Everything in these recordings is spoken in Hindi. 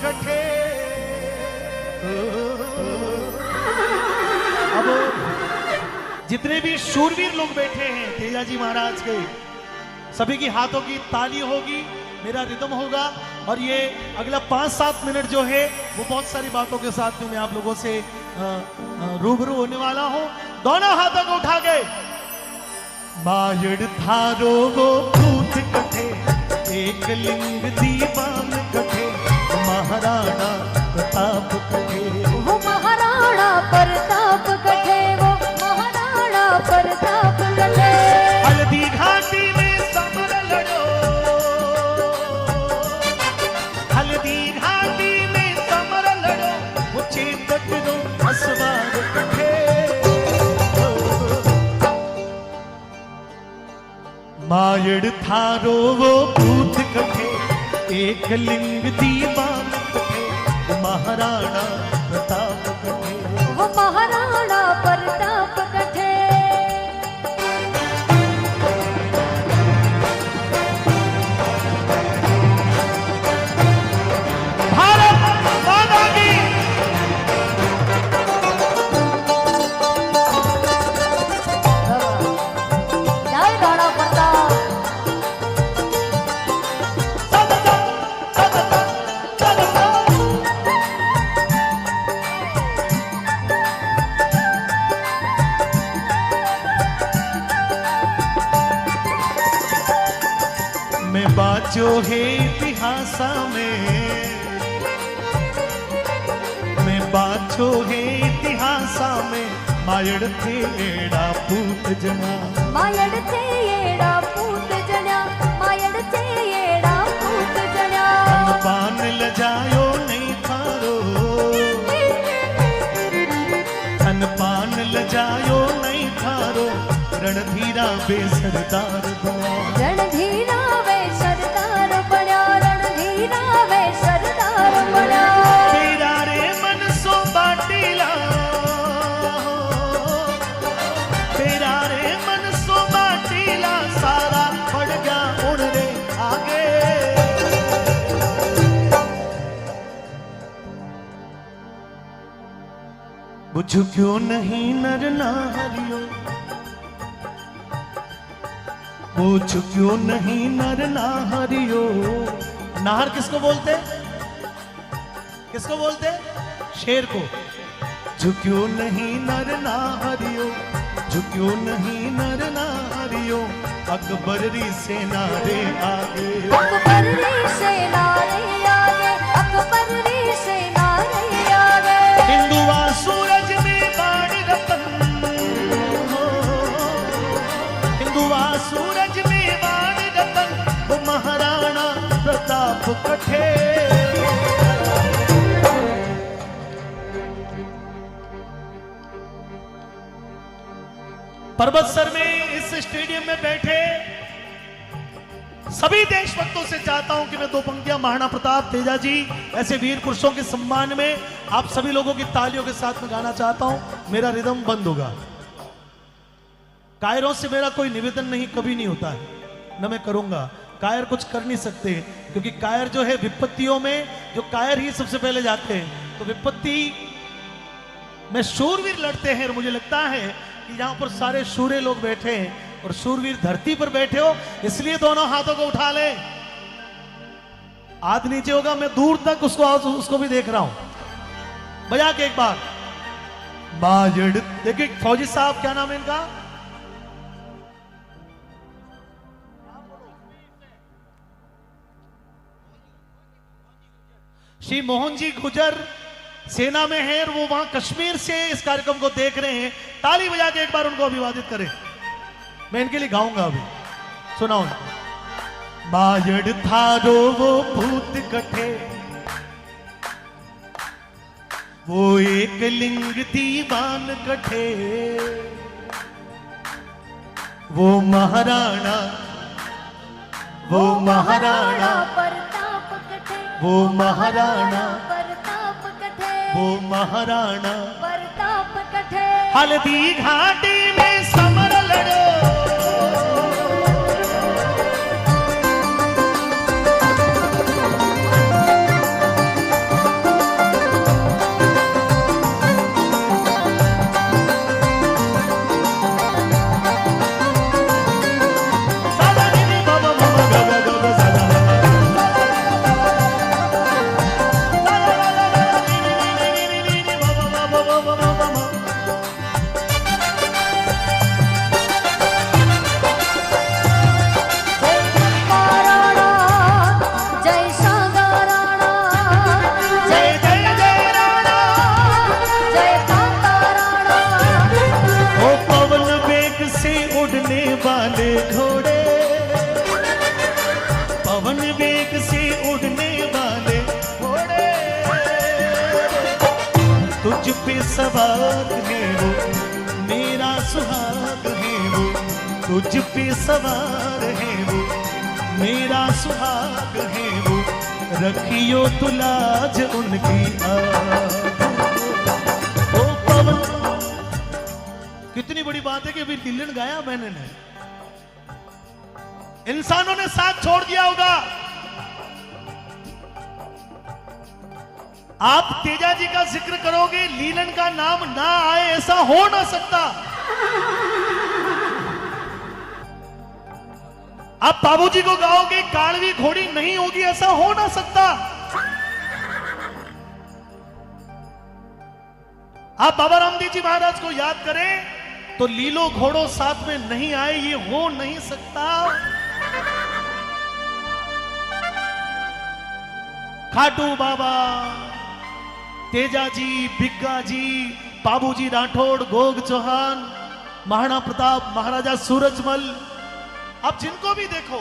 कठे। अब जितने भी शूरवीर लोग बैठे हैं तेजाजी महाराज के, सभी की हाथों की ताली होगी, मेरा रिदम होगा और ये अगला 5-7 मिनट जो है वो बहुत सारी बातों के साथ में मैं आप लोगों से रूबरू होने वाला हूं। दोनों हाथों को उठा के मायड़ थारो वो भूत कठे, एक लिंग दीवान कठे, महाराणा प्रताप कठे। वो महाराणा प्रताप कठे, वो महाराणा प्रताप कठे। हल्दी घाटी में समर लड़ो, हल्दी घाटी में समर लड़ो, वो चेतक दो असवार कठे। मायड़ थारो वो भूत कठे, एक लिंग दीवान कठे, महाराणा प्रताप कठे। वो महाराणा प्रताप कठे। भारत माता की जय राणा प्रताप। मैं बाचो है इतिहास में, मैं बाचो है इतिहास में, मायड़ थे एड़ा पूत जना। मायड़ थे एड़ा पूत जन्या, मायड़ थे एड़ा पूत जन्या। पान लजायो नहीं थारो, धन पान लजायो नहीं थारो, रणधीरा बेसरदार बना। रणधीरा वे सरदार बन्या, रणधीरा वे सरदार बन्या। तेरा रे मन सो बाटीला, तेरा रे मन सो बाटीला, सारा पड़ गया उड़ रे आगे। बुझ क्यों नहीं नर नारियो, पूछ क्यों नहीं नर नाहरियो। नाहर किसको बोलते, किसको बोलते? शेर को। झुक्यो नहीं नर नाहरियो, झुक्यो नहीं नर नाहरियो, अकबर री सेना रे आगे। अकबर री सेना रे आगे, अकबर री सेना रे आगे। हिंदुआ सूरज में बाण रतन, हिंदुआ सूरज में बाण रतन, वो महाराणा प्रताप कठे। पर्वतसर में इस स्टेडियम में बैठे सभी देशभक्तों से चाहता हूं कि मैं 2 पंक्तियां महाराणा प्रताप तेजाजी ऐसे वीर पुरुषों के सम्मान में आप सभी लोगों की तालियों के साथ में गाना चाहता हूं। मेरा रिदम बंद होगा। कायरों से मेरा कोई निवेदन नहीं, कभी नहीं होता है, न मैं करूंगा। कायर कुछ कर नहीं सकते, क्योंकि कायर जो है विपत्तियों में जो कायर ही सबसे पहले जाते हैं, तो विपत्ति में शूरवीर लड़ते हैं। और मुझे लगता है कि यहाँ पर सारे शूरे लोग बैठे हैं और शूरवीर धरती पर बैठे हो, इसलिए दोनों हाथों को उठा ले। हाथ नीचे होगा, मैं दूर तक उसको भी देख रहा हूं। बजा के एक बार मायड़। देखिए फौजी साहब, क्या नाम है इनका? श्री मोहन जी गुजर सेना में है और वो वहां कश्मीर से इस कार्यक्रम को देख रहे हैं। ताली बजा के एक बार उनको अभिवादित करें। मैं इनके लिए गाऊंगा अभी, सुनाओ। मायड़ थारो वो भूत कठे, वो एक लिंग दीवान कठे, वो महाराणा, वो महाराणा प्रताप कठे, वो महाराणा, प्रताप कठे, वो महाराणा प्रताप कठे। हल्दी घाटी में समर लड़ो, तुझ पे सवार है वो मेरा सुहाग है वो, तुझ पे सवार है वो मेरा सुहाग है वो, रखियो तू लाज उनकी आग। ओ पवन, कितनी बड़ी बात है कि अभी लीलन गाया मैंने ने। इंसानों ने साथ छोड़ दिया होगा, आप तेजा जी का जिक्र करोगे लीलन का नाम ना आए, ऐसा हो ना सकता। आप बाबूजी को गाओगे कालवी घोड़ी नहीं होगी, ऐसा हो ना सकता। आप बाबा रामदेव जी महाराज को याद करें तो लीलो घोड़ो साथ में नहीं आए, ये हो नहीं सकता। खाटू बाबा, तेजा जी, बिग्गा जी, बाबूजी राठौड़, गोग चौहान, महाराणा प्रताप, महाराजा सूरजमल, आप जिनको भी देखो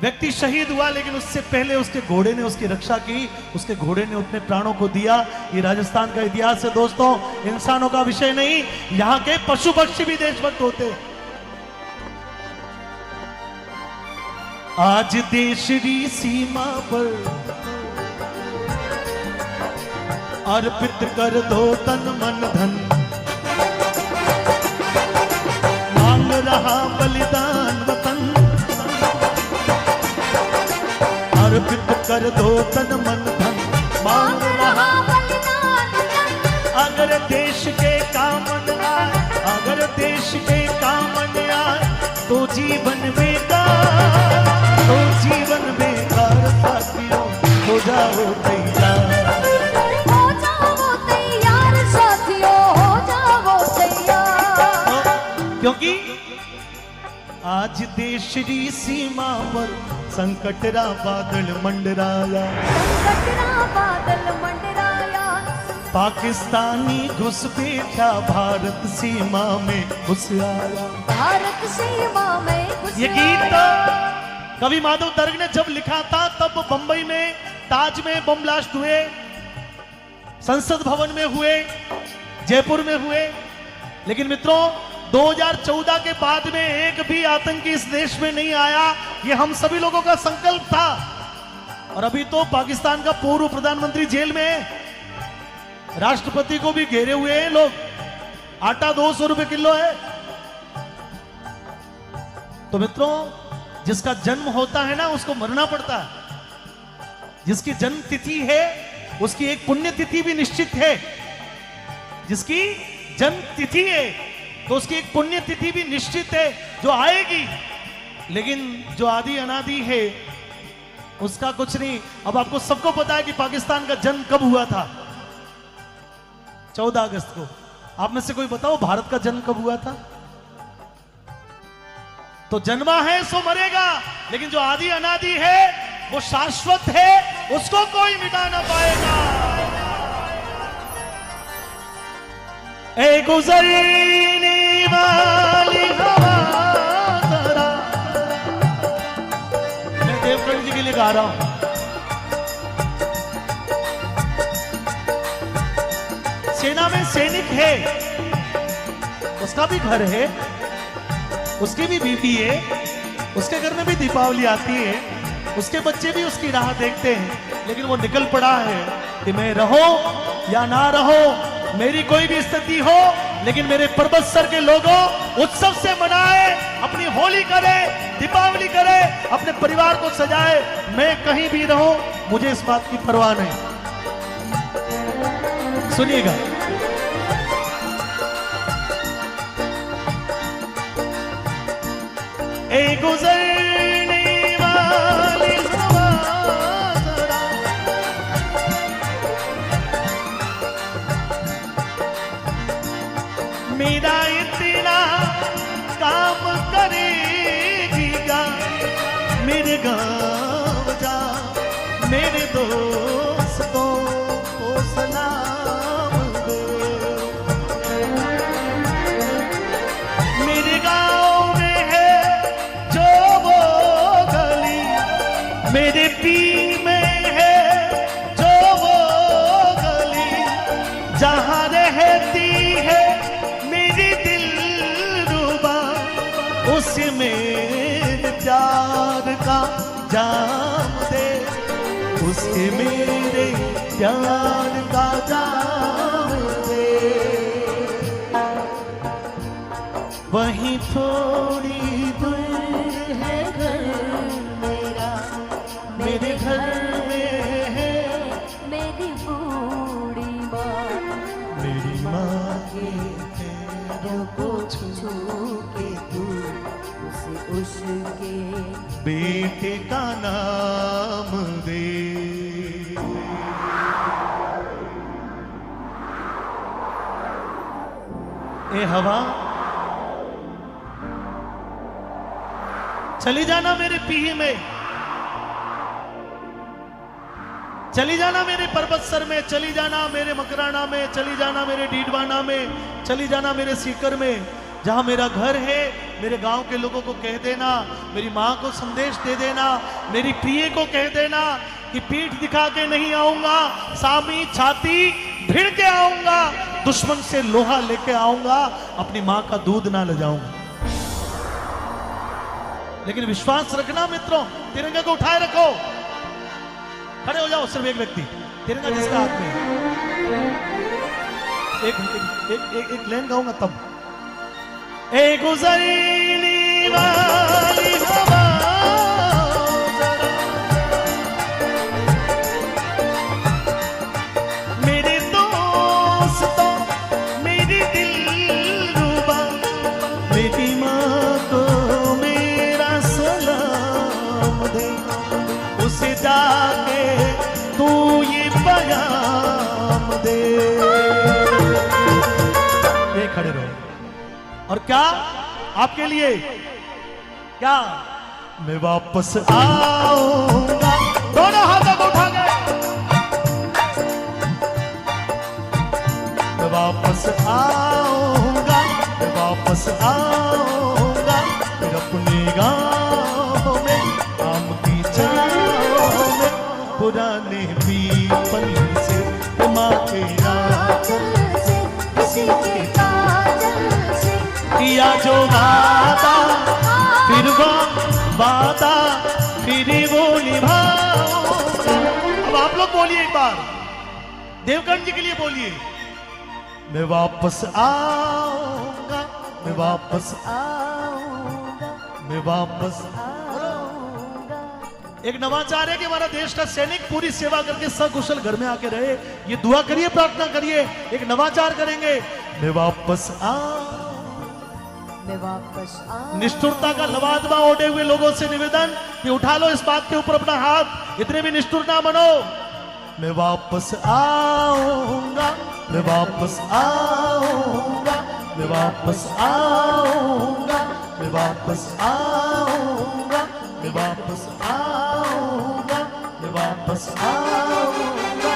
व्यक्ति शहीद हुआ लेकिन उससे पहले उसके घोड़े ने उसकी रक्षा की, उसके घोड़े ने अपने प्राणों को दिया। ये राजस्थान का इतिहास है दोस्तों, इंसानों का विषय नहीं। यहां के पशु पक्षी भी देशभक्त होते। आज देश की सीमा पर अर्पित कर दो तन मन धन, मांग रहा बलिदान वतन, अर्पित कर दो तन मन धन, मांग रहा बलिदान वतन। अगर देश के काम न आए, अगर देश के काम न आए तो जीवन बेकार, तो जीवन बेकार। साथियों हो जाओ तैयार, क्योंकि आज देश की सीमा पर संकटरा बादल मंडराया, संकटरा बादल मंडराया, पाकिस्तानी घुसपैठा भारत सीमा में घुस आया, भारत सीमा में घुस ये गीत कवि माधव दर्ग ने जब लिखा था तब बंबई में ताज में बम ब्लास्ट हुए, संसद भवन में हुए, जयपुर में हुए। लेकिन मित्रों 2014 के बाद में एक भी आतंकी इस देश में नहीं आया, ये हम सभी लोगों का संकल्प था। और अभी तो पाकिस्तान का पूर्व प्रधानमंत्री जेल में है, राष्ट्रपति को भी घेरे हुए हैं लोग, आटा 200 रुपए किलो है। तो मित्रों जिसका जन्म होता है ना उसको मरना पड़ता है, जिसकी जन्म तिथि है उसकी एक पुण्य तिथि भी निश्चित है, जिसकी जन्म तिथि है तो उसकी एक पुण्य तिथि भी निश्चित है जो आएगी। लेकिन जो आदि अनादि है उसका कुछ नहीं। अब आपको सबको पता है कि पाकिस्तान का जन्म कब हुआ था, 14 अगस्त को। आप में से कोई बताओ भारत का जन्म कब हुआ था? तो जन्मा है सो मरेगा, लेकिन जो आदि अनादि है वो शाश्वत है, उसको कोई मिटा ना पाएगा। ए गुजरने वाली हवा जरा, मैं देवगढ़ जी के लिए गा रहा हूं। सेना में सैनिक है, उसका भी घर है, उसकी भी बीवी है, उसके घर में भी दीपावली आती है, उसके बच्चे भी उसकी राह देखते हैं, लेकिन वो निकल पड़ा है कि मैं रहो या ना रहो, मेरी कोई भी स्थिति हो, लेकिन मेरे पर्वत सर के लोगों उत्सव से मनाए, अपनी होली करे, दीपावली करे, अपने परिवार को सजाए। मैं कहीं भी रहूं, मुझे इस बात की परवाह नहीं। सुनिएगा, ए गुजरने वाली हवा जरा, मेरा इतना काम करेगी क्या, मेरे गाँव जा, मेरे दोस्तों को सलाम दे। मेरे गाँव में है जो वो गली, मेरे पी में है जो वो गली, जहाँ प्यार का जाम दे, वहीं थोड़ी दूर है घर मेरा, मेरे घर में है मेरी बूढ़ी माँ, मेरी माँ के पैरों को छू के तू उसके बेटे का नाम दे। ए हवा चली जाना मेरे पीही में, चली जाना मेरे पर्वतसर में, चली जाना मेरे मकराना में, चली जाना मेरे डीडवाना में, चली जाना मेरे सीकर में, जहां मेरा घर है। मेरे गांव के लोगों को कह देना, मेरी मां को संदेश दे देना, मेरी प्रिय को कह देना कि पीठ दिखा के नहीं आऊंगा, सामी छाती भिड़ के आऊंगा, दुश्मन से लोहा लेके आऊंगा, अपनी मां का दूध ना ले जाऊंगा। लेकिन विश्वास रखना मित्रों, तिरंगे को उठाए रखो। खड़े हो जाओ सिर्फ एक व्यक्ति, तिरंगा जिसका हाथ में। एक लाइन गाऊंगा तब। ए गुजरने वाली हवा मेरे दोस्तों, मेरी दिलरुबा, मेरी माँ को मेरा सलाम दे, उसे जाके तू ये पैगाम दे। खड़े रहो। और क्या आपके लिए क्या, मैं वापस आऊंगा, दोनों हाथों को उठा के, मैं वापस आऊंगा, मैं वापस आऊंगा, फिर अपने गाँव में आम की छाँव में, पुराने पीपल से माँ के आंचल से, किसी के किया जो वादा, फिर वो वादा फिर वो निभाओ। अब आप लोग बोलिए एक बार, देवकर्ण जी के लिए बोलिए, मैं वापस आऊंगा, मैं वापस आऊंगा, मैं वापस आऊंगा। एक नवाचार है कि हमारा देश का सैनिक पूरी सेवा करके सकुशल घर में आके रहे। ये दुआ करिए, प्रार्थना करिए, एक नवाचार करेंगे, मैं वापस मैं वापस निष्ठुरता का लवादमा ओढ़े हुए लोगों से निवेदन कि उठा लो इस बात के ऊपर अपना हाथ, इतने भी निष्ठुर ना बनो। मैं वापस आऊंगा, मैं वापस आऊंगा, मैं वापस आऊंगा, मैं वापस आऊंगा, मैं वापस आऊंगा, मैं वापस आऊंगा।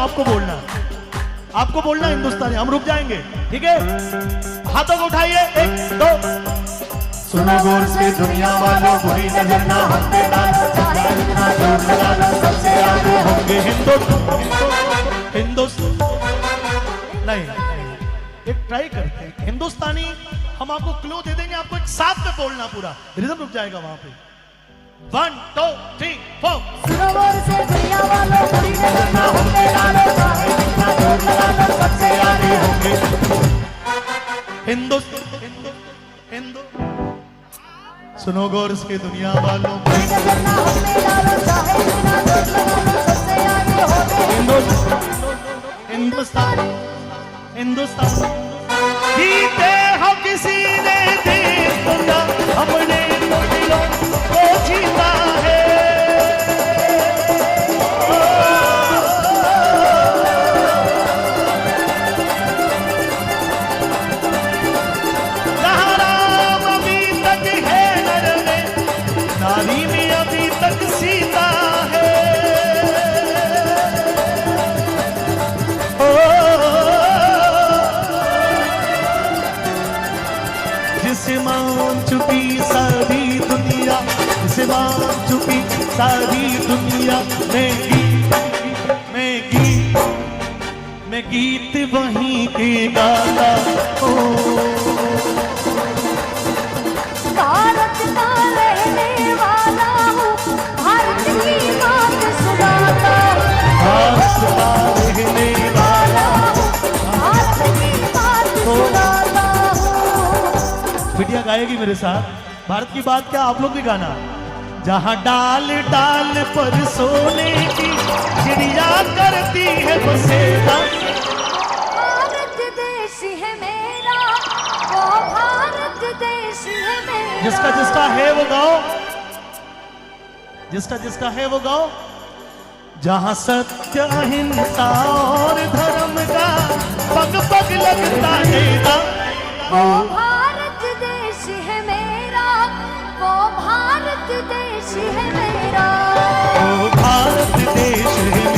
आपको बोलना, आपको बोलना हिंदुस्तानी। हम रुक जाएंगे, ठीक है? हाथों को उठाइए, 1 2। सुनो गौर से दुनिया वालों, बुरी नजर ना हम पे डालो, चाहे जितना जोर लगा लो, सबसे आगे होंगे हिंदुस्तान नहीं, एक ट्राई करते हैं हिंदुस्तानी, हम आपको क्लू दे देंगे, आपको एक साथ में बोलना पूरा, रिदम रुक जाएगा वहां पे। 1 2 3 4। सुनो गौर से दुनिया वालों, बुरी नजर ना हम पे डालो, चाहे जितना जोर लगा लो, सबसे आगे होंगे। हिंदू सुनो गौर से दुनिया वालों, बुरी नजर ना हम पे डालो, चाहे जितना जोर लगा लो, सबसे आगे होंगे। हिंदुस्तान जीते हो किसी ने देश दुनिया, हमने तो दिलों को जीता है। जहाँ राम अभी तक है नर में, नारी में अभी तक सीता है। जिसे मान चुकी सारी दुनिया, जिसे मान चुकी सारी दुनिया, मैं गीत वहीं के गाता हूँ। भारत का रहने वाला हूँ, भारत की बात सुनाता हूँ। भारत का रहने वाला हूँ, भारत की बात सुनाता हूँ। बिटिया गाएगी मेरे साथ भारत की बात, क्या आप लोग भी गाना। जहाँ डाल डाल पर सोने की चिड़िया करती है बसेरा, भारत देश है मेरा, वो भारत देश है मेरा। जिसका जिसका है वो गाओ, जिसका जिसका है वो गाओ। जहाँ सत्य अहिंसा और धर्म का पग पग लगता है वो भारत देश है मेरा, वो भारत देश है मेरा। वो भारत देश है